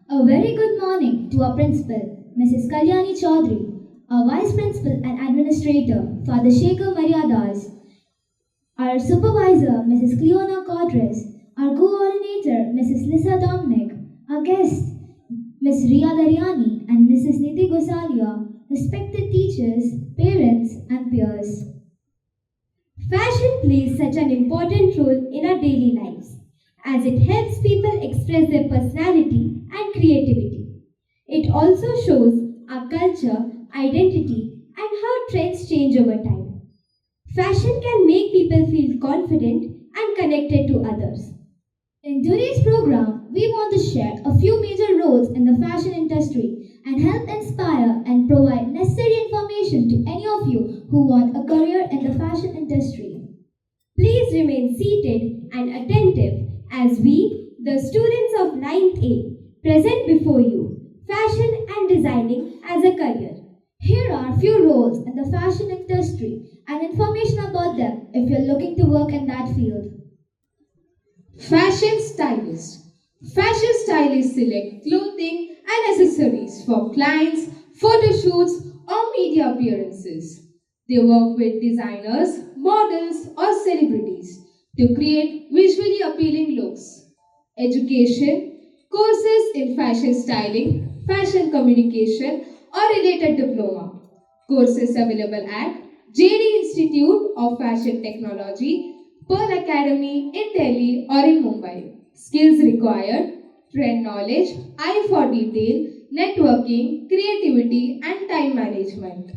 A very good morning to our principal, Mrs. Kalyani Chaudhary, our vice principal and administrator, Father Shekhar Maryadas, our supervisor, Mrs. Cleona Codres, our coordinator, Mrs. Lisa Dominic, our guest, Ms. Ria Daryani and Mrs. Niti Gosalia, respected teachers, parents, and peers. Fashion plays such an important role in our daily lives as it helps people express their personality and creativity. It also shows our culture, identity, and how trends change over time. Fashion can make people feel confident and connected to others. In today's program, we want to share a few major roles in the fashion industry and help inspire and provide necessary information to any of you who want a career in the fashion industry. Please remain seated and attentive as we, the students of 9th A, present before you fashion and designing as a career. Here are a few roles in the fashion industry and information about them if you're looking to work in that field. Fashion stylist. Fashion stylists select clothing and accessories for clients, photo shoots, or media appearances. They work with designers, models, or celebrities to create visually appealing looks. Education. Courses in fashion styling, fashion communication, or related diploma. Courses available at JD Institute of Fashion Technology, Pearl Academy in Delhi or in Mumbai. Skills required: trend knowledge, eye for detail, networking, creativity, and time management.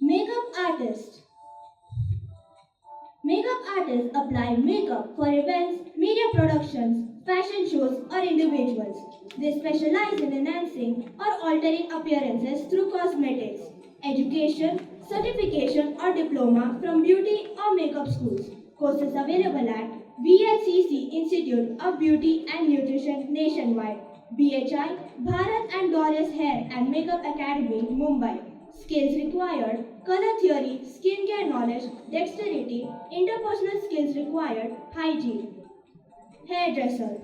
Makeup artist. Makeup artists apply makeup for events, media productions, fashion shows, or individuals. They specialize in enhancing or altering appearances through cosmetics, education, certification, or diploma from beauty or makeup schools. Courses available at VLCC Institute of Beauty and Nutrition nationwide, BHI, Bharat and Doris Hair and Makeup Academy, Mumbai. Skills required: color theory, skincare knowledge, dexterity, interpersonal skills required, hygiene. Hairdresser.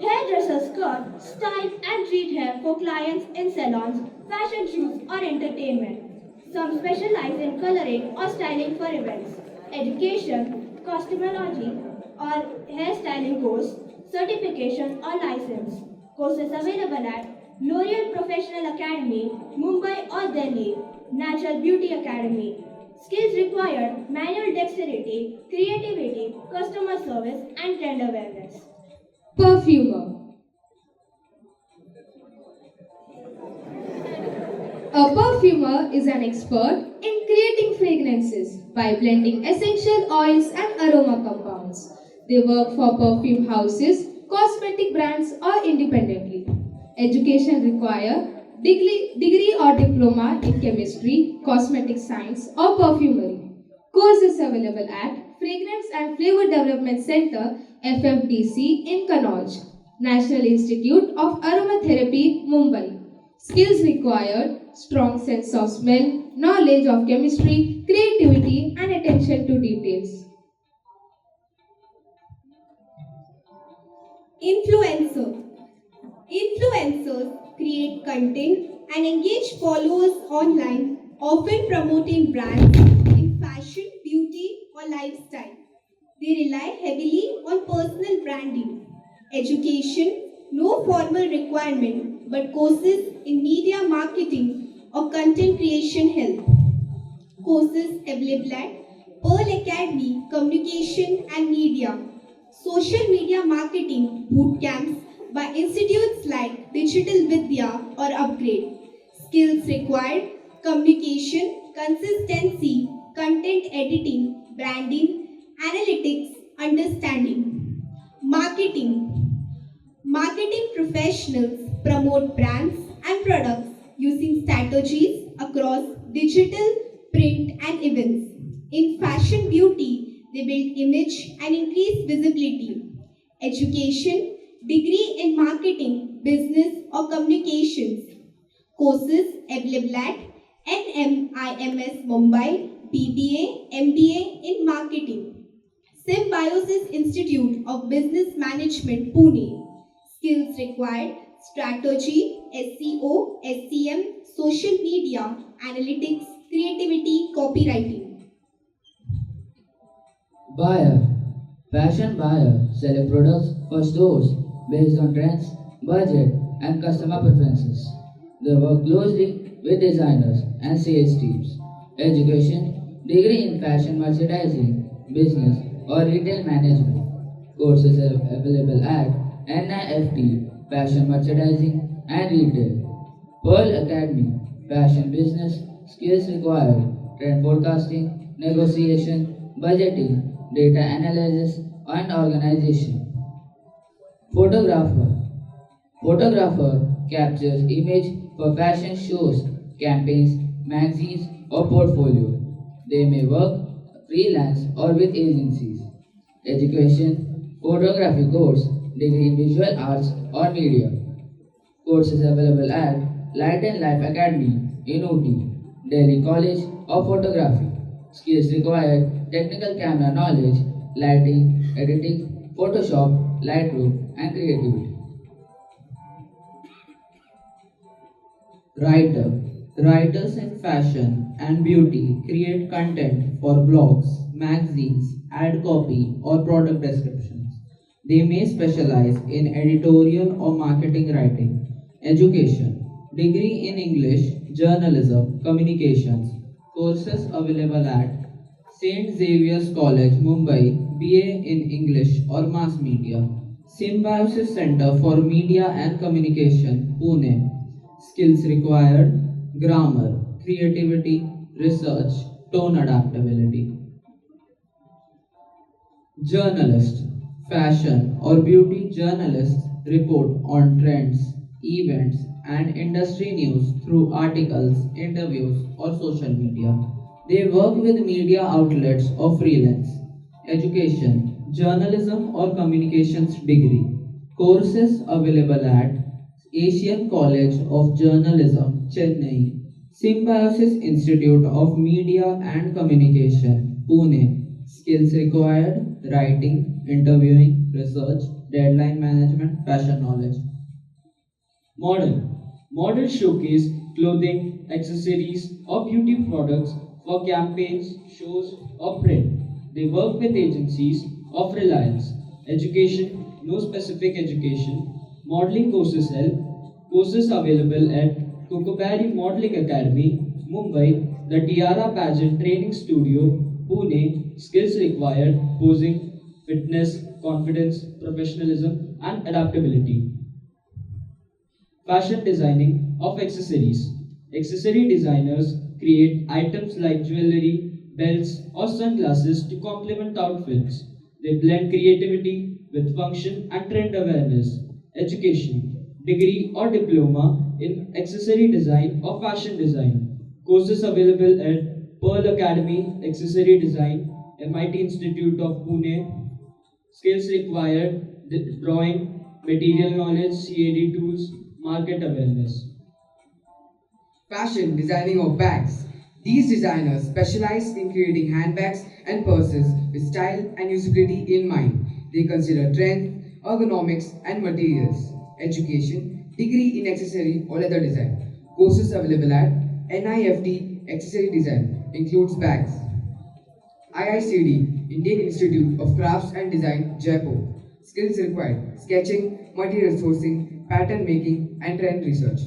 Hairdressers cut, style, and treat hair for clients in salons, fashion shoots, or entertainment. Some specialize in coloring or styling for events. Education, cosmetology, or hairstyling course, certification, or license. Courses available at L'Oreal Professional Academy, Mumbai or Delhi, Natural Beauty Academy. Skills required: manual dexterity, creativity, customer service, and trend awareness. Perfumer. A perfumer is an expert in creating fragrances by blending essential oils and aroma compounds. They work for perfume houses, cosmetic brands, or independently. Education require degree or diploma in chemistry, cosmetic science, or perfumery. Courses available at Fragrance and Flavor Development Center, FFDC in Kannauj, National Institute of Aromatherapy, Mumbai. Skills required: strong sense of smell, knowledge of chemistry, creativity, and attention to details. Influencer. Influencers create content and engage followers online, often promoting brands in fashion, beauty, or lifestyle. They rely heavily on personal branding. Education, no formal requirement, but courses in media marketing or content creation help. Courses available at Pearl Academy, Communication and Media, social media marketing boot camps by institutes like Digital Vidya or Upgrade. Skills required: communication, consistency, content editing, branding, analytics, understanding. Marketing. Marketing professionals promote brands and products using strategies across digital, print, and events. In fashion beauty, they build image and increase visibility. Education, degree in marketing, business, or communications. Courses available at NMIMS Mumbai, BBA, MBA in marketing. Symbiosis Institute of Business Management, Pune. Skills required: strategy, SEO, SCM, social media, analytics, creativity, copywriting. Buyer. Fashion buyer sell products for stores based on trends, budget, and customer preferences. They work closely with designers and sales teams. Education, degree in fashion merchandising, business, or retail management. Courses are available at NIFT, Fashion Merchandising and Retail. Pearl Academy, Fashion Business, Skills Required, Trend Forecasting, Negotiation, Budgeting, Data Analysis, and Organization. Photographer. Photographer captures image for fashion shows, campaigns, magazines, or portfolio. They may work freelance or with agencies. Education, photography course, degree in visual arts or media. Courses available at Light and Life Academy in Ooty, Delhi College of Photography. Skills required: technical camera knowledge, lighting, editing, Photoshop, Lightroom, and creativity. Writer. Writers in fashion and beauty create content for blogs, magazines, ad copy, or product descriptions. They may specialize in editorial or marketing writing. Education. Degree in English, journalism, communications. Courses available at St. Xavier's College, Mumbai, BA in English or Mass Media. Symbiosis Center for Media and Communication, Pune. Skills required: grammar, creativity, research, tone adaptability. Journalist. Fashion or beauty journalists report on trends, events, and industry news through articles, interviews, or social media. They work with media outlets or freelance. Education, journalism or communications degree. Courses available at Asian College of Journalism, Chennai. Symbiosis Institute of Media and Communication, Pune. Skills required: writing, interviewing, research, deadline management, fashion knowledge. Model. Models showcase clothing, accessories, or beauty products for campaigns, shows, or print. They work with agencies of reliance. Education, no specific education. Modeling courses help. Courses available at Cocoberry Modeling Academy, Mumbai, the Tiara Pageant Training Studio, Pune. Skills required: posing, fitness, confidence, professionalism, and adaptability. Fashion designing of accessories. Accessory designers create items like jewelry, belts, or sunglasses to complement outfits. They blend creativity with function and trend awareness. Education, degree or diploma in accessory design or fashion design. Courses available at Pearl Academy, Accessory Design, MIT Institute of Pune. Skills required: drawing, material knowledge, CAD tools, market awareness. Fashion designing of bags. These designers specialize in creating handbags and purses with style and usability in mind. They consider trend, ergonomics, and materials. Education, degree in accessory or leather design. Courses available at NIFT Accessory Design includes bags. IICD, Indian Institute of Crafts and Design, Jaipur. Skills required: sketching, material sourcing, pattern making, and trend research.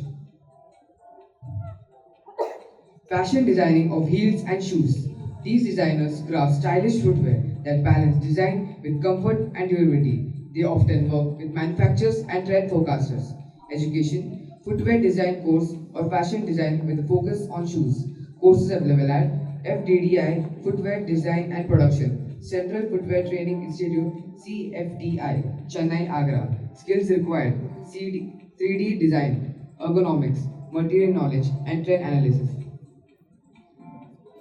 Fashion designing of heels and shoes. These designers craft stylish footwear that balance design with comfort and durability. They often work with manufacturers and trend forecasters. Education, footwear design course or fashion design with a focus on shoes. Courses available at FDDI, Footwear Design and Production, Central Footwear Training Institute, CFTI, Chennai, Agra. Skills required: 3D design, ergonomics, material knowledge, and trend analysis.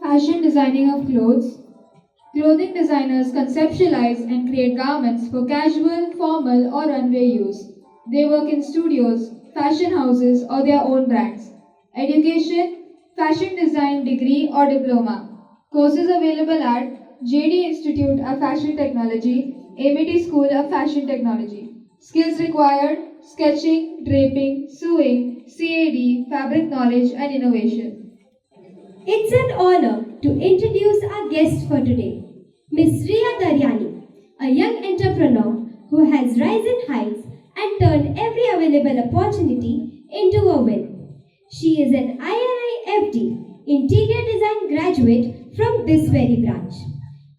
Fashion designing of clothes. Clothing designers conceptualize and create garments for casual, formal, or runway use. They work in studios, fashion houses, or their own brands. Education, fashion design degree or diploma. Courses available at JD Institute of Fashion Technology, Amity School of Fashion Technology. Skills required: sketching, draping, sewing, CAD, fabric knowledge, and innovation. It's an honor to introduce our guest for today, Ms. Riya Daryani, a young entrepreneur who has risen heights and turned every available opportunity into a win. She is an INIFT interior design graduate from this very branch.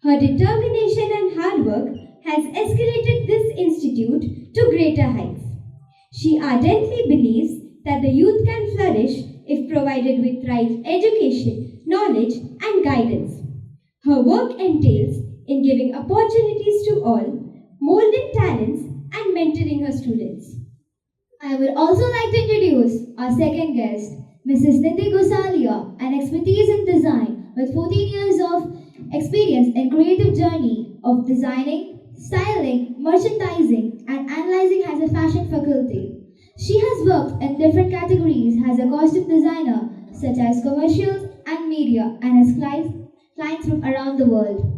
Her determination and hard work has escalated this institute to greater heights. She ardently believes that the youth can flourish if provided with right education, knowledge, and guidance. Her work entails in giving opportunities to all, molding talents, and mentoring her students. I would also like to introduce our second guest, Mrs. Niti Gosalia, an expertise in design with 14 years of experience in creative journey of designing, styling, merchandising, and analyzing as a fashion faculty. She has worked in different categories as a costume designer, such as commercials and media, and has clients from around the world.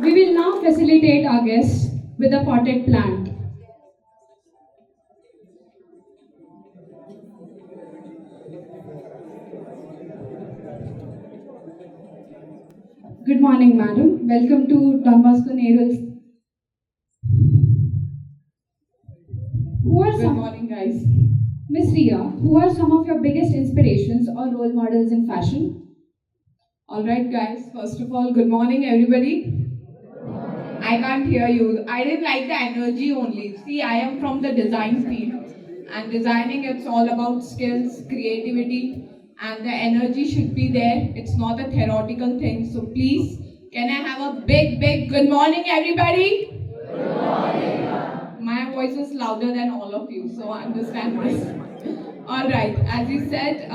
We will now facilitate our guests with a potted plant. Good morning, madam. Welcome to Don Bosco Nerul's. Good morning, guys. Miss Riya, who are some of your biggest inspirations or role models in fashion? Alright guys, first of all, good morning everybody. I can't hear you. I didn't like the energy only. See, I am from the design field and designing it's all about skills, creativity and the energy should be there. It's not a theoretical thing. So please, can I have a big good morning everybody? Good morning. My voice is louder than all of you, so understand this. Alright, as you said,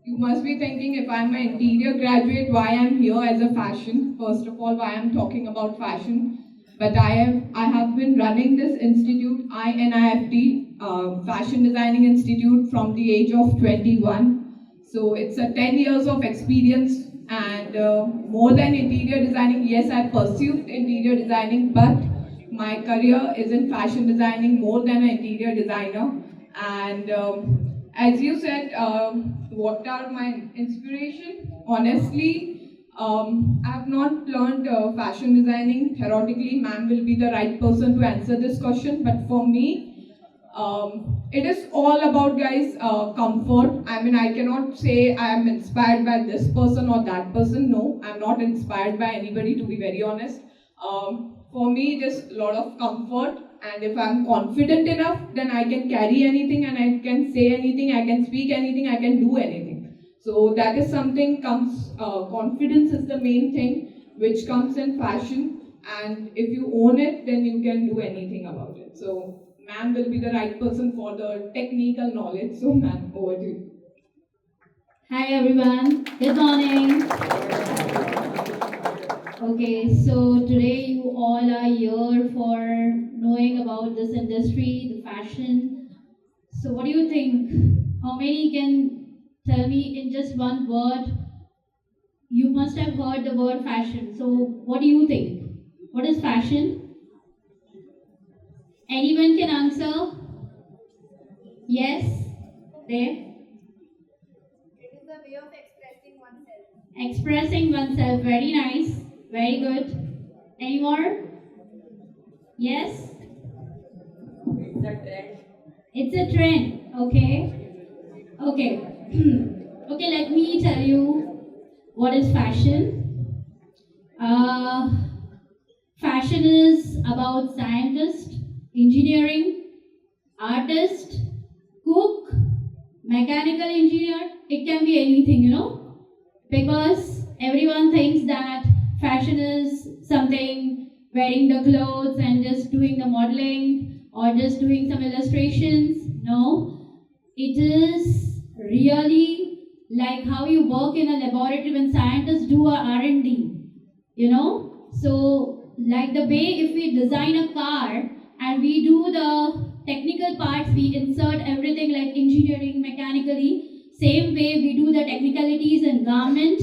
you must be thinking if I'm an interior graduate, why I'm here as a fashion. First of all, why I'm talking about fashion. But I have been running this institute, INIFT, Fashion Designing Institute, from the age of 21. So it's a 10 years of experience and more than interior designing. Yes, I pursued interior designing, but my career is in fashion designing more than an interior designer. And as you said, what are my inspiration? Honestly, I have not learned fashion designing theoretically. Ma'am will be the right person to answer this question. But for me, it is all about, guys, comfort. I mean, I cannot say I am inspired by this person or that person. No, I'm not inspired by anybody, to be very honest. For me, just a lot of comfort. And if I'm confident enough, then I can carry anything and I can say anything, I can speak anything, I can do anything. So that is something comes, confidence is the main thing which comes in fashion. And if you own it, then you can do anything about it. So ma'am will be the right person for the technical knowledge. So ma'am, over to you. Hi everyone, good morning. Okay, so today you all are here for knowing about this industry, the fashion. So what do you think? How many can tell me in just one word? You must have heard the word fashion. So what do you think? What is fashion? Anyone can answer? Yes? There? It is a way of expressing oneself. Expressing oneself, very nice, very good. Any more? Yes? It's a trend. It's a trend, okay? Okay. Okay, let me tell you what is fashion. Fashion is about scientist, engineering, artist, cook, mechanical engineer. It can be anything, you know, because everyone thinks that fashion is something wearing the clothes and just doing the modeling or just doing some illustrations. No, it is really like how you work in a laboratory when scientists do a R&D, you know. So like the way if we design a car and we do the technical parts, we insert everything like engineering, mechanically, same way we do the technicalities in garments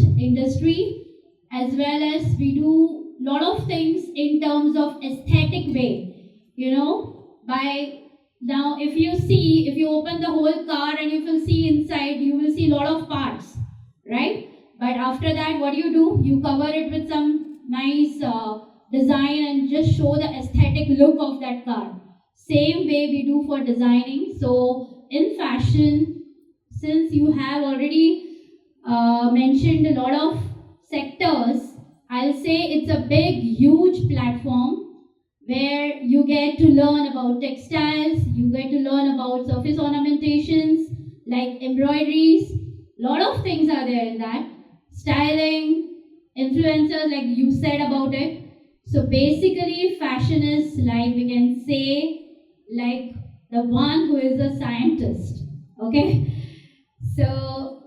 industry, as well as we do lot of things in terms of aesthetic way. You know, by now if you open the whole car and you will see inside, you will see lot of parts, right? But after that, what do? You cover it with some nice design and just show the aesthetic look of that car. Same way we do for designing. So in fashion, since you have already mentioned a lot of sectors, I'll say it's a big, huge platform where you get to learn about textiles, you get to learn about surface ornamentations, like embroideries, lot of things are there in that. Styling, influencers, like you said about it. So basically, fashion is like, we can say, like the one who is a scientist, okay? So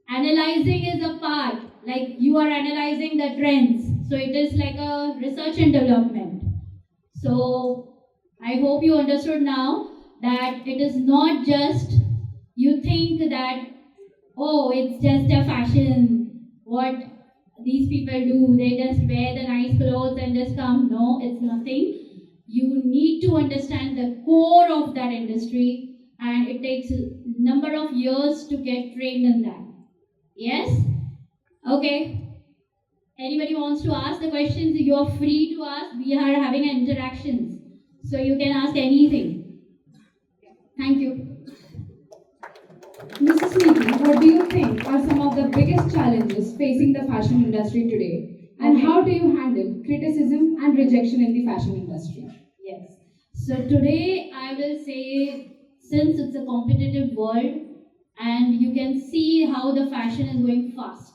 analyzing is a part, like you are analyzing the trends. So it is like a research and development. So I hope you understood now that it is not just, you think that, oh, it's just a fashion, what these people do, they just wear the nice clothes and just come. No, it's nothing. You need to understand the core of that industry, and it takes a number of years to get trained in that. Yes? Okay. Anybody wants to ask the questions, you are free to ask. We are having interactions, so you can ask anything. Thank you. Mrs. Neeti, what do you think are some of the biggest challenges facing the fashion industry today? And how do you handle criticism and rejection in the fashion industry? Yes. So today I will say, since it's a competitive world and you can see how the fashion is going fast,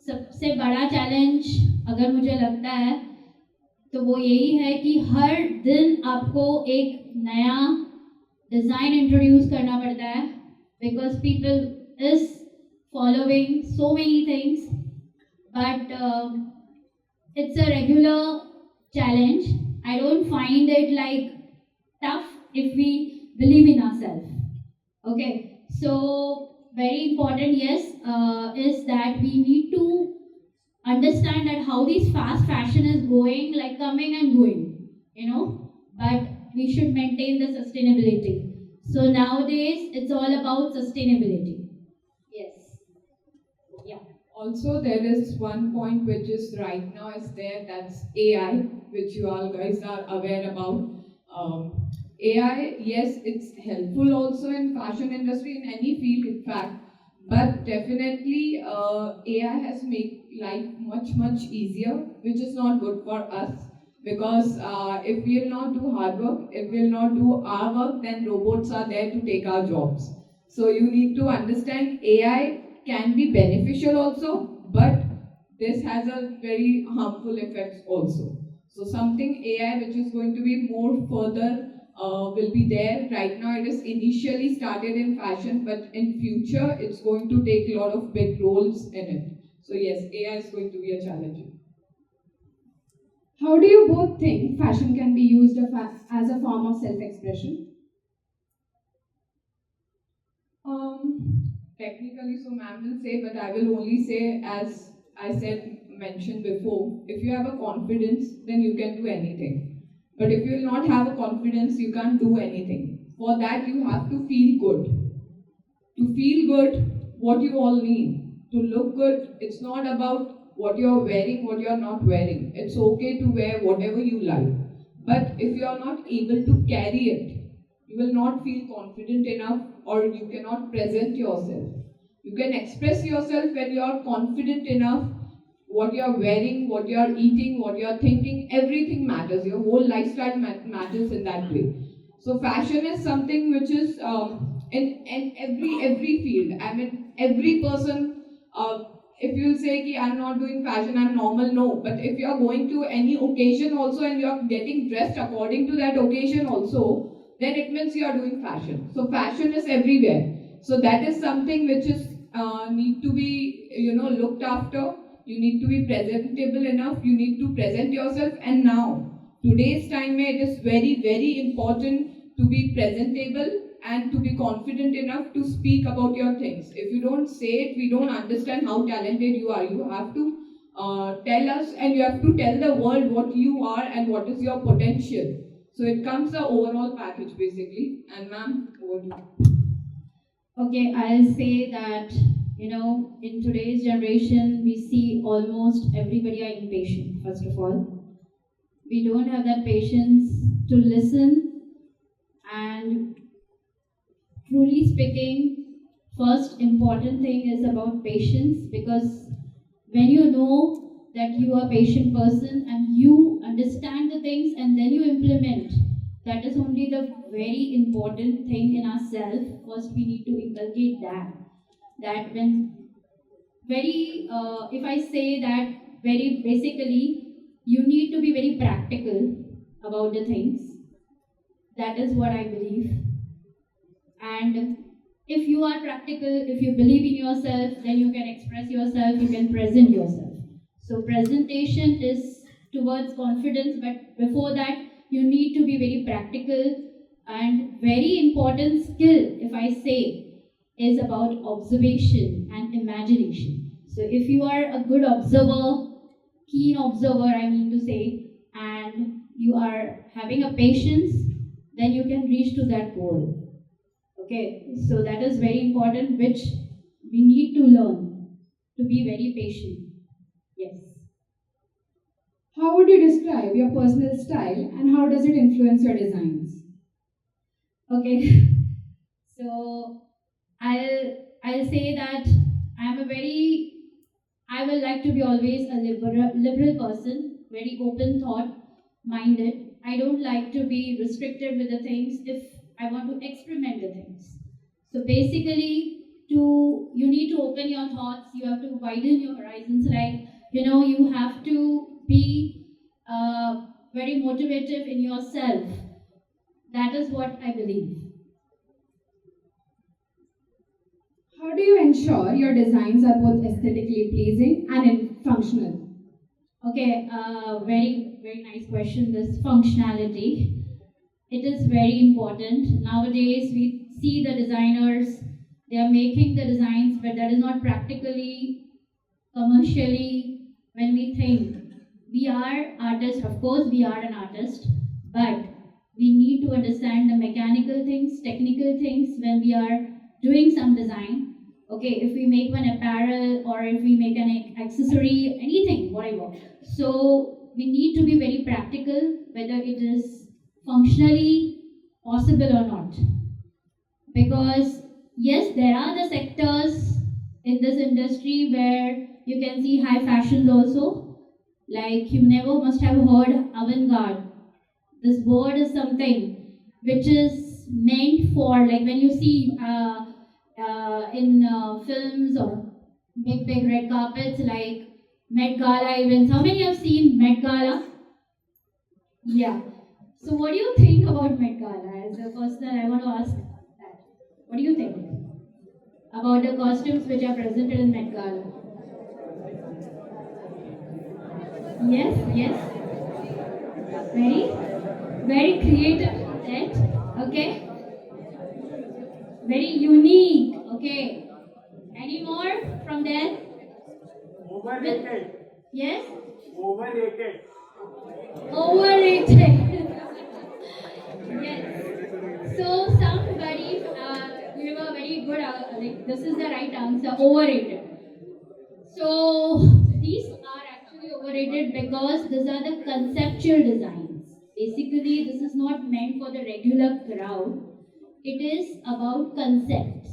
सबसे बड़ा challenge अगर मुझे लगता है तो वो यही है कि हर दिन आपको एक नया डिज़ाइन इंट्रोड्यूस करना पड़ता है, because people is following so many things, but it's a regular challenge. I don't find it like tough if we believe in ourselves. Okay, so very important, yes, is that we need to understand that how this fast fashion is going, like coming and going, you know, but we should maintain the sustainability. So nowadays, it's all about sustainability. Yes. Yeah. Also, there is one point which is right now is there, that's AI, which you all guys are aware about. AI, yes, it's helpful also in fashion industry, in any field in fact, but definitely AI has made life much easier, which is not good for us. Because if we will not do hard work, if we will not do our work, then robots are there to take our jobs. So you need to understand AI can be beneficial also, but this has a very harmful effects also. So something AI which is going to be more further will be there. Right now it is initially started in fashion, but in future it's going to take a lot of big roles in it. So yes, AI is going to be a challenge. How do you both think fashion can be used as a form of self-expression? Technically, so ma'am will say, but I will only say, as I mentioned before, if you have a confidence, then you can do anything. But if you will not have a confidence, you can't do anything. For that, you have to feel good. To feel good, what you all need. To look good, it's not about what you're wearing, what you're not wearing. It's okay to wear whatever you like. But if you're not able to carry it, you will not feel confident enough, or you cannot present yourself. You can express yourself when you are confident enough. What you are wearing, what you are eating, what you are thinking, everything matters. Your whole lifestyle matters in that way. So fashion is something which is in every field. I mean, every person. If you say ki I'm not doing fashion, I'm normal, no. But if you are going to any occasion also and you are getting dressed according to that occasion also, then it means you are doing fashion. So fashion is everywhere. So that is something which is need to be looked after. You need to be presentable enough. You need to present yourself. And now today's time, it is very important to be presentable and to be confident enough to speak about your things. If you don't say it, we don't understand how talented you are. You have to tell us, and you have to tell the world what you are and what is your potential. So it comes the overall package basically. And ma'am, over to you. Okay, I'll say that, in today's generation, we see almost everybody are impatient, first of all. We don't have that patience to listen, and truly speaking, first important thing is about patience, because when you know that you are a patient person and you understand the things and then you implement, that is only the very important thing in ourselves. First, we need to inculcate that when if I say that very basically, you need to be very practical about the things. That is what I believe. And if you are practical, if you believe in yourself, then you can express yourself, you can present yourself. So presentation is towards confidence, but before that, you need to be very practical. And very important skill, if I say, is about observation and imagination. So if you are a good observer, keen observer, I mean to say, and you are having a patience, then you can reach to that goal. Okay, so that is very important, which we need to learn to be very patient. Yes. How would you describe your personal style and how does it influence your designs? Okay, so I'll say that I will like to be always a liberal person, very open thought minded. I don't like to be restricted with the things if I want to experiment the things. So basically, you need to open your thoughts. You have to widen your horizons. Like you have to be very motivative in yourself. That is what I believe. How do you ensure your designs are both aesthetically pleasing and functional? Okay, very, very nice question. This functionality. It is very important. Nowadays, we see the designers, they are making the designs, but that is not practically, commercially, when we think. We are artists, of course, we are an artist, but we need to understand the mechanical things, technical things when we are doing some design. Okay, if we make one apparel or if we make an accessory, anything, whatever. So we need to be very practical, whether it is functionally possible or not. Because yes, there are the sectors in this industry where you can see high fashions also. Like you never must have heard avant-garde. This word is something which is meant for, like when you see in films or big red carpets like Met Gala events. How many have seen Met Gala? Yeah. So what do you think about Met Gala? As a person, I want to ask that. What do you think about the costumes which are presented in Met Gala? Yes, yes. Very creative, right? Okay. Very unique. Okay. Any more from there? Overrated. Yes? Overrated. Overrated. Yes. So somebody gave a very good, like this is the right answer, overrated. So these are actually overrated because these are the conceptual designs. Basically, this is not meant for the regular crowd. It is about concepts.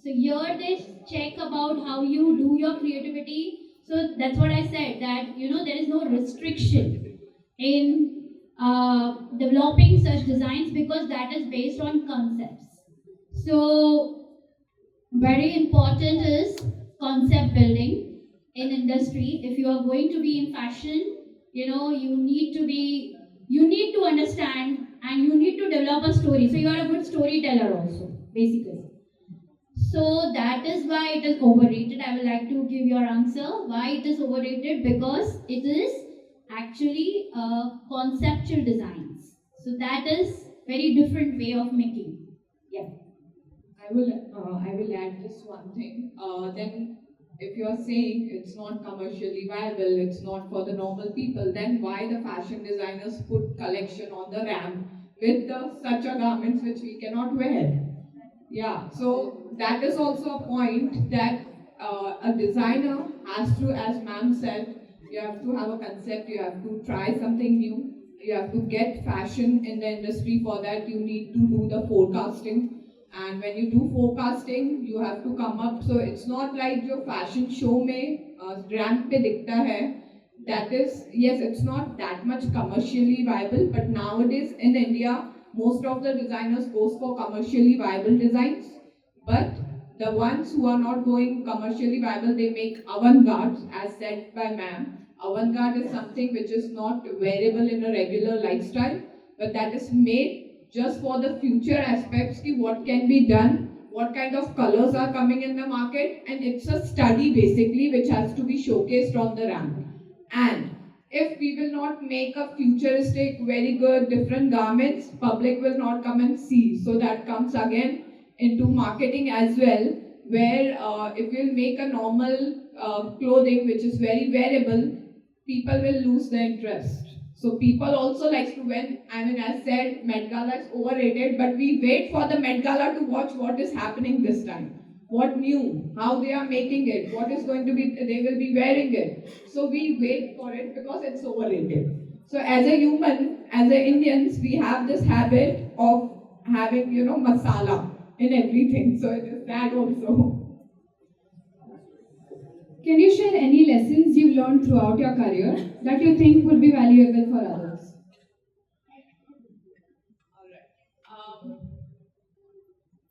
So here they check about how you do your creativity. So that's what I said, that there is no restriction in developing such designs because that is based on concepts. So very important is concept building in industry. If you are going to be in fashion, you need to understand and you need to develop a story. So you are a good storyteller also, basically. So that is why it is overrated. I would like to give your answer. Why it is overrated? Because it is actually conceptual designs. So that is very different way of making. Yeah. I will add just one thing. Then, if you are saying it's not commercially viable, it's not for the normal people, then why the fashion designers put collection on the ramp with such a garments which we cannot wear? Yeah. So that is also a point that a designer has to, as ma'am said, you have to have a concept. You have to try something new. You have to get fashion in the industry. For that, you need to do the forecasting, and when you do forecasting, you have to come up. So it's not like your fashion show में ramp पे दिखता है. That is, yes, it's not that much commercially viable, but nowadays in India, most of the designers goes for commercially viable designs. But the ones who are not going commercially viable, they make avant-garde, as said by ma'am. Avant-garde is something which is not wearable in a regular lifestyle, but that is made just for the future aspects, ki what can be done, what kind of colors are coming in the market, and it's a study basically which has to be showcased on the ramp. And if we will not make a futuristic, very good, different garments, public will not come and see. So that comes again into marketing as well, where if we'll make a normal clothing which is very wearable, people will lose their interest. So people also likes to as said, Met Gala is overrated, but we wait for the Met Gala to watch what is happening this time. What new, how they are making it, what is going to be, they will be wearing it. So we wait for it because it's overrated. So as a human, as a Indians, we have this habit of having, masala in everything. So it is that also. Can you share any lessons you've learned throughout your career that you think would be valuable for others?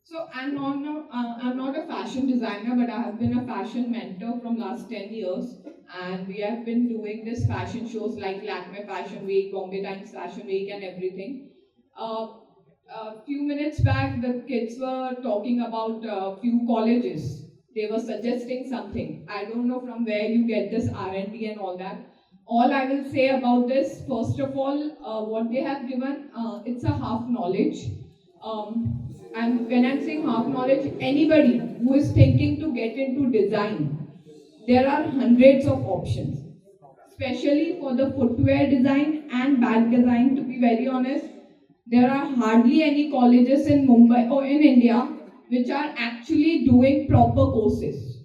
So I'm not a fashion designer, but I have been a fashion mentor from last 10 years, and we have been doing this fashion shows like Lakme Fashion Week, Bombay Times Fashion Week, and everything. A few minutes back, the kids were talking about a few colleges. They were suggesting something. I don't know from where you get this R&D and all that. All I will say about this, first of all, what they have given, it's a half knowledge. And when I'm saying half knowledge, anybody who is thinking to get into design, there are hundreds of options, especially for the footwear design and bag design. To be very honest, there are hardly any colleges in Mumbai or in India which are actually doing proper courses.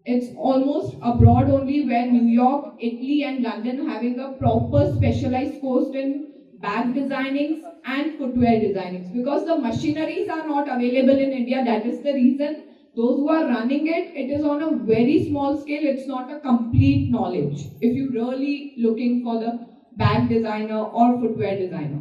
It's almost abroad only, where New York, Italy and London having a proper specialized course in bag designing and footwear designing, because the machineries are not available in India. That is the reason those who are running it, it is on a very small scale. It's not a complete knowledge if you're really looking for the bag designer or footwear designer.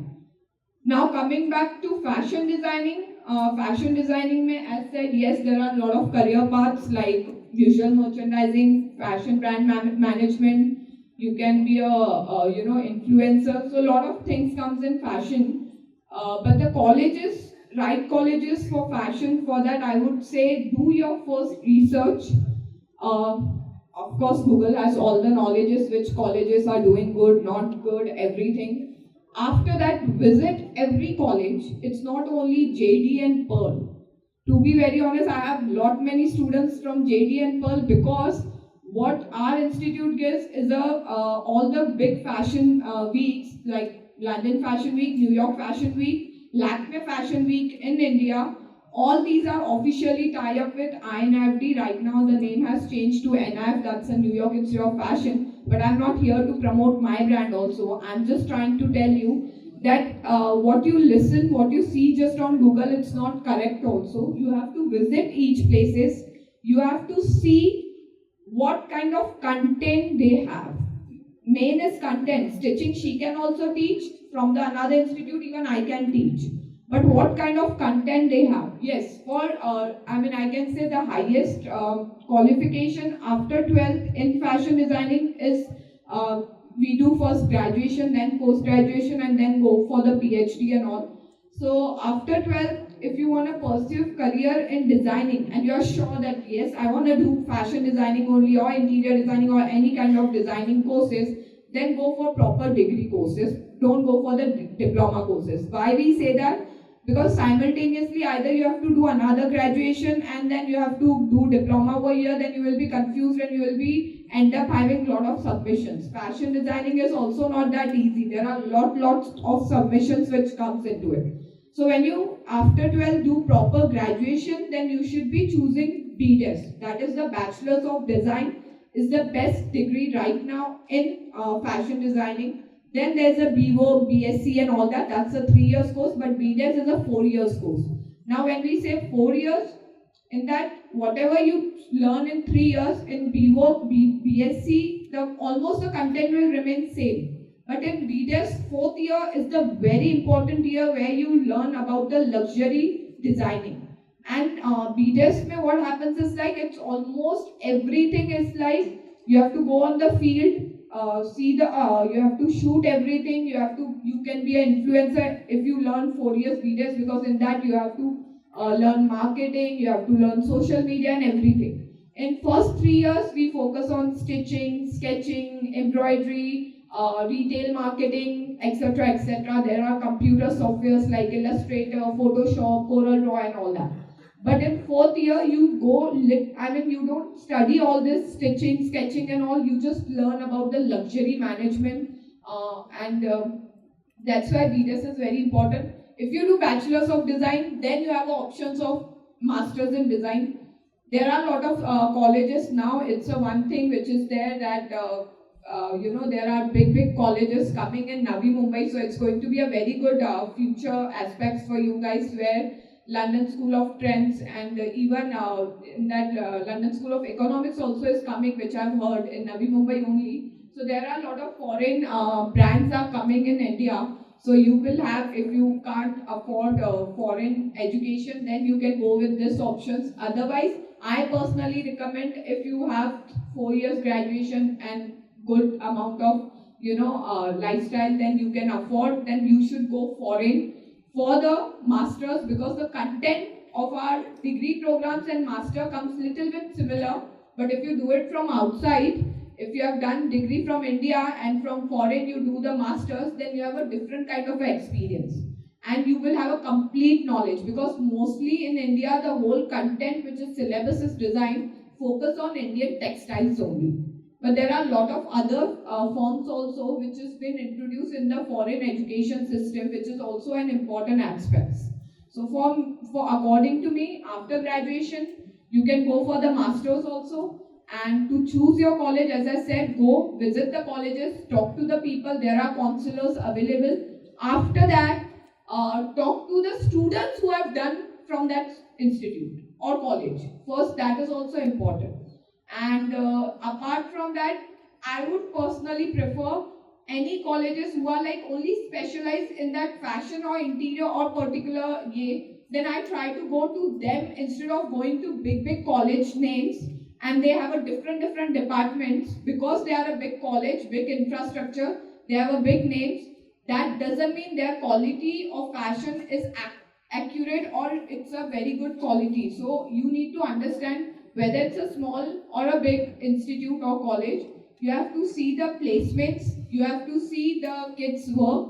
Now coming back to fashion designing, mein, as said, yes, there are a lot of career paths like visual merchandising, fashion brand management. You can be a influencer. So a lot of things comes in fashion. But the colleges, right colleges for fashion, for that I would say do your first research. Of course, Google has all the knowledges, which colleges are doing good, not good, everything. After that, visit every college. It's not only JD and Pearl. To be very honest, I have many students from JD and Pearl, because what our institute gives is all the big fashion weeks like London Fashion Week, New York Fashion Week, Lakme Fashion Week in India. All these are officially tied up with INFD. Right now the name has changed to NIF, that's a New York Institute of Fashion. But I'm not here to promote my brand also. I'm just trying to tell you that what you listen, what you see just on Google, it's not correct also. You have to visit each places. You have to see what kind of content they have. Main is content. Stitching she can also teach. From the another institute, even I can teach. But what kind of content they have? Yes, for I can say the highest qualification after 12th in fashion designing is we do first graduation, then post-graduation, and then go for the PhD and all. So after 12th, if you want to pursue career in designing and you are sure that yes, I want to do fashion designing only or interior designing or any kind of designing courses, then go for proper degree courses. Don't go for the diploma courses. Why we say that? because simultaneously either you have to do another graduation and then you have to do diploma over here, then you will be confused and you will be end up having lot of submissions. Fashion designing is also not that easy. There are lots of submissions which comes into it. So when you after 12 do proper graduation, then you should be choosing BDES, that is the Bachelor's of Design, is the best degree right now in fashion designing. Then there's a BVO, BSc and all that, that's a 3 years course, but BDES is a 4 years course. Now when we say 4 years, in that whatever you learn in 3 years, in BVO, BSc, almost the content will remain same. But in BDES, 4th year is the very important year where you learn about the luxury designing. And BDES, what happens is like it's almost everything is like you have to go on the field, you have to shoot everything, you can be an influencer if you learn 4 years BDES, because in that you have to learn marketing, you have to learn social media and everything. In first 3 years, we focus on stitching, sketching, embroidery, retail marketing, etc., etc. There are computer softwares like Illustrator, Photoshop, Corel Draw and all that. But in 4th year, you you don't study all this stitching, sketching and all, you just learn about the luxury management that's why BDES is very important. If you do Bachelor's of Design, then you have options of Masters in Design. There are a lot of colleges now, it's a one thing which is there that there are big colleges coming in Navi Mumbai, so it's going to be a very good future aspects for you guys, where London School of Trends and even in that London School of Economics also is coming, which I've heard in Navi Mumbai only. So there are a lot of foreign brands are coming in India. So you will have, if you can't afford foreign education, then you can go with this options. Otherwise, I personally recommend, if you have 4 years graduation and good amount of lifestyle, then you can afford, then you should go foreign for the masters, because the content of our degree programs and master comes little bit similar. But if you do it from outside, if you have done degree from India and from foreign you do the masters, then you have a different kind of experience and you will have a complete knowledge, because mostly in India the whole content which is syllabus is designed focus on Indian textiles only. But there are a lot of other forms also which has been introduced in the foreign education system, which is also an important aspect. So for according to me, after graduation, you can go for the masters also. And to choose your college, as I said, go visit the colleges, talk to the people, there are counselors available. After that, talk to the students who have done from that institute or college. First, that is also important. And apart from that, I would personally prefer any colleges who are like only specialized in that fashion or interior or particular then I try to go to them instead of going to big college names and they have a different departments, because they are a big college, big infrastructure, they have a big names. That doesn't mean their quality of fashion is accurate or it's a very good quality. So you need to understand whether it's a small or a big institute or college. You have to see the placements, you have to see the kids' work,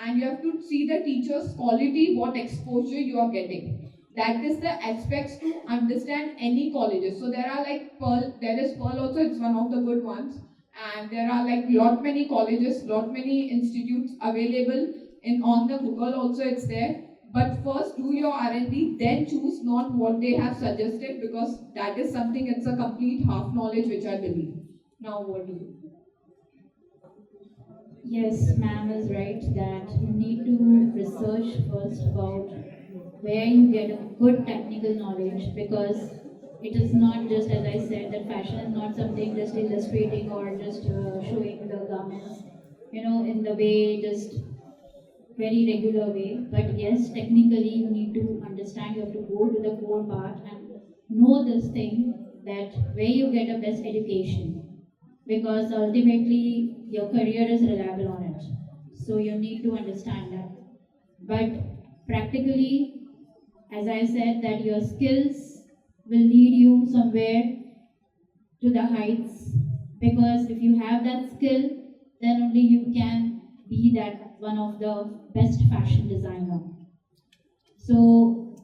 and you have to see the teachers' quality, what exposure you are getting. That is the aspects to understand any colleges. So there are like Pearl, there is Pearl also, it's one of the good ones. And there are like lot many colleges, lot many institutes available on the Google also it's there. But first do your R&D, then choose not what they have suggested, because that is something, it's a complete half knowledge which I believe. Now what do you? Yes, ma'am is right that you need to research first about where you get a good technical knowledge, because it is not just, as I said, that fashion is not something just illustrating or just showing the garments, in the way, just very regular way. But yes, technically you need to understand, you have to go to the core part and know this thing, that where you get a best education, because ultimately your career is reliable on it. So you need to understand that. But practically, as I said, that your skills will lead you somewhere to the heights, because if you have that skill, then only you can be that one of the best fashion designer. So,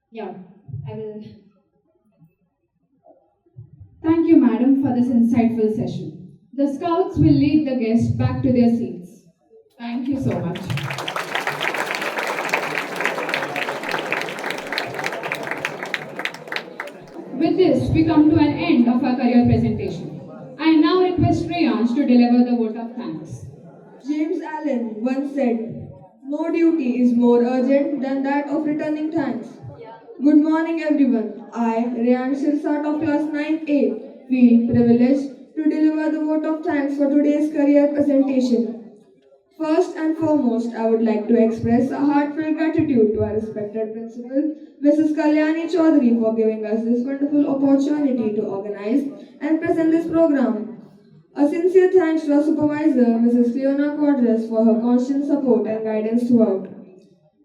yeah, I will. Thank you, madam, for this insightful session. The scouts will lead the guests back to their seats. Thank you so much. With this, we come to an end of our career presentation. I now request Rayansh to deliver the vote of thanks. James Allen once said, "No duty is more urgent than that of returning thanks." Good morning, everyone. I, Rayan Shirsat of class 9A, feel privileged to deliver the vote of thanks for today's career presentation. First and foremost, I would like to express a heartfelt gratitude to our respected principal, Mrs. Kalyani Chaudhary, for giving us this wonderful opportunity to organize and present this program. A sincere thanks to our supervisor, Mrs. Cleona Cordres, for her constant support and guidance throughout.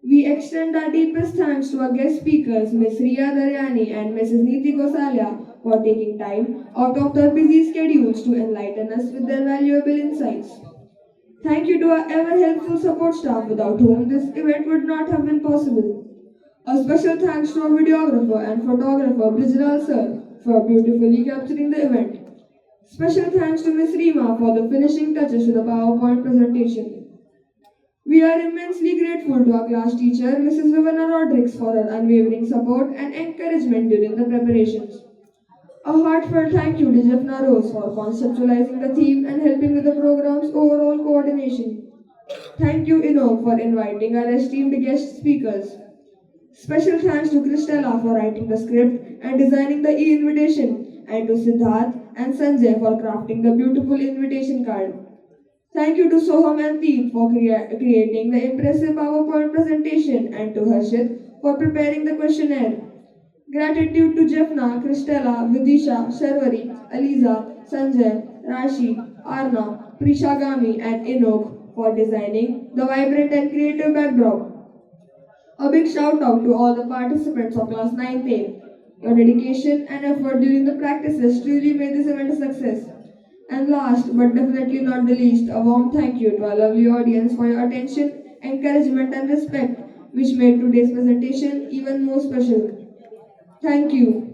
We extend our deepest thanks to our guest speakers, Ms. Riya Daryani and Mrs. Neeti Gosalia, for taking time out of their busy schedules to enlighten us with their valuable insights. Thank you to our ever-helpful support staff, without whom this event would not have been possible. A special thanks to our videographer and photographer, Brijlal sir, for beautifully capturing the event. Special thanks to Ms. Reema for the finishing touches to the PowerPoint presentation. We are immensely grateful to our class teacher, Mrs. Vivanna Rodriguez, for her unwavering support and encouragement during the preparations. A heartfelt thank you to Jeffna Rose for conceptualizing the theme and helping with the program's overall coordination. Thank you, Ino, for inviting our esteemed guest speakers. Special thanks to Christella for writing the script and designing the e-invitation, and to Siddharth and Sanjay for crafting the beautiful invitation card. Thank you to Soham and Deep for creating the impressive PowerPoint presentation, and to Harshit for preparing the questionnaire. Gratitude to Jeffna, Christella, Vidisha, Sharvari, Aliza, Sanjay, Rashi, Arna, Prisha Gami, and Inok for designing the vibrant and creative backdrop. A big shout out to all the participants of class 9th. Your dedication and effort during the practices truly made this event a success. And last but definitely not the least, a warm thank you to our lovely audience for your attention, encouragement and respect, which made today's presentation even more special. Thank you.